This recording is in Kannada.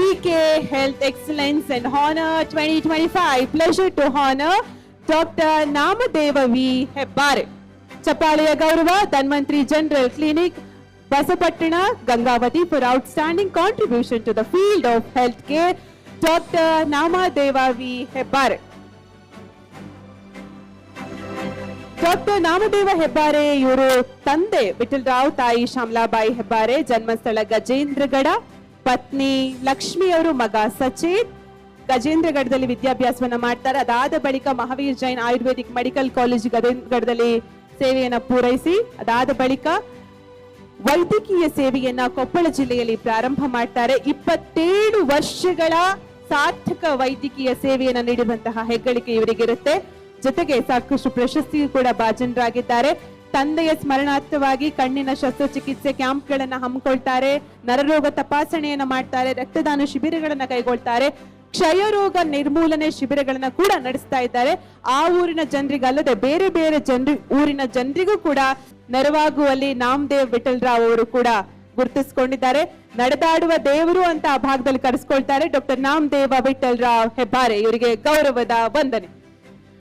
VK Health Excellence and Honor 2025. Pleasure to honor Dr. Namadeva V. Hebbare. Chapaliya Gaurava, Dhanvantri General Clinic, Basapattana, Gangavati for outstanding contribution to the field of healthcare. Dr. Namadeva V. Hebbare. Doctor Namadeva Hebbare ಇವರು ತಂದೆ ವಿಠಲ್ ರಾವ್, ತಾಯಿ ಶ್ಯಾಮಲಾಬಾಯಿ ಹೆಬ್ಬಾರೆ, ಜನ್ಮಸ್ಥಳ ಗಜೇಂದ್ರಗಡ, ಪತ್ನಿ ಲಕ್ಷ್ಮಿ ಅವರು, ಮಗ ಸಚೇತ್. ಗಜೇಂದ್ರಗಢದಲ್ಲಿ ವಿದ್ಯಾಭ್ಯಾಸವನ್ನ ಮಾಡ್ತಾರೆ. ಅದಾದ ಬಳಿಕ ಮಹಾವೀರ್ ಜೈನ್ ಆಯುರ್ವೇದಿಕ್ ಮೆಡಿಕಲ್ ಕಾಲೇಜ್ ಗಜೇಂದ್ರಗಢದಲ್ಲಿ ಸೇವೆಯನ್ನ ಪೂರೈಸಿ ಅದಾದ ಬಳಿಕ ವೈದ್ಯಕೀಯ ಸೇವೆಯನ್ನ ಕೊಪ್ಪಳ ಜಿಲ್ಲೆಯಲ್ಲಿ ಪ್ರಾರಂಭ ಮಾಡ್ತಾರೆ. 27 ವರ್ಷಗಳ ಸಾರ್ಥಕ ವೈದ್ಯಕೀಯ ಸೇವೆಯನ್ನ ನೀಡುವಂತಹ ಹೆಗ್ಗಳಿಕೆ ಇವರಿಗಿರುತ್ತೆ. ಜೊತೆಗೆ ಸಾಕಷ್ಟು ಪ್ರಶಸ್ತಿ ಕೂಡ ಭಾಜನರಾಗಿದ್ದಾರೆ. ತಂದೆಯ ಸ್ಮರಣಾರ್ಥವಾಗಿ ಕಣ್ಣಿನ ಶಸ್ತ್ರಚಿಕಿತ್ಸೆ ಕ್ಯಾಂಪ್ಗಳನ್ನ ಹಮ್ಮಿಕೊಳ್ತಾರೆ, ನರರೋಗ ತಪಾಸಣೆಯನ್ನ ಮಾಡ್ತಾರೆ, ರಕ್ತದಾನ ಶಿಬಿರಗಳನ್ನ ಕೈಗೊಳ್ತಾರೆ, ಕ್ಷಯರೋಗ ನಿರ್ಮೂಲನೆ ಶಿಬಿರಗಳನ್ನ ಕೂಡ ನಡೆಸ್ತಾ ಇದ್ದಾರೆ. ಆ ಊರಿನ ಜನರಿಗಲ್ಲದೆ ಬೇರೆ ಬೇರೆ ಊರಿನ ಜನರಿಗೂ ಕೂಡ ನೆರವಾಗುವಲ್ಲಿ ನಾಮದೇವ್ ವಿಠಲ್ ರಾವ್ ಅವರು ಕೂಡ ಗುರುತಿಸಿಕೊಂಡಿದ್ದಾರೆ. ನಡೆದಾಡುವ ದೇವರು ಅಂತ ಆ ಭಾಗದಲ್ಲಿ ಕರೆಸ್ಕೊಳ್ತಾರೆ. ಡಾಕ್ಟರ್ ನಾಮದೇವ ವಿಠಲ್ ರಾವ್ ಹೆಬ್ಬಾರೆ ಇವರಿಗೆ ಗೌರವದ ವಂದನೆ.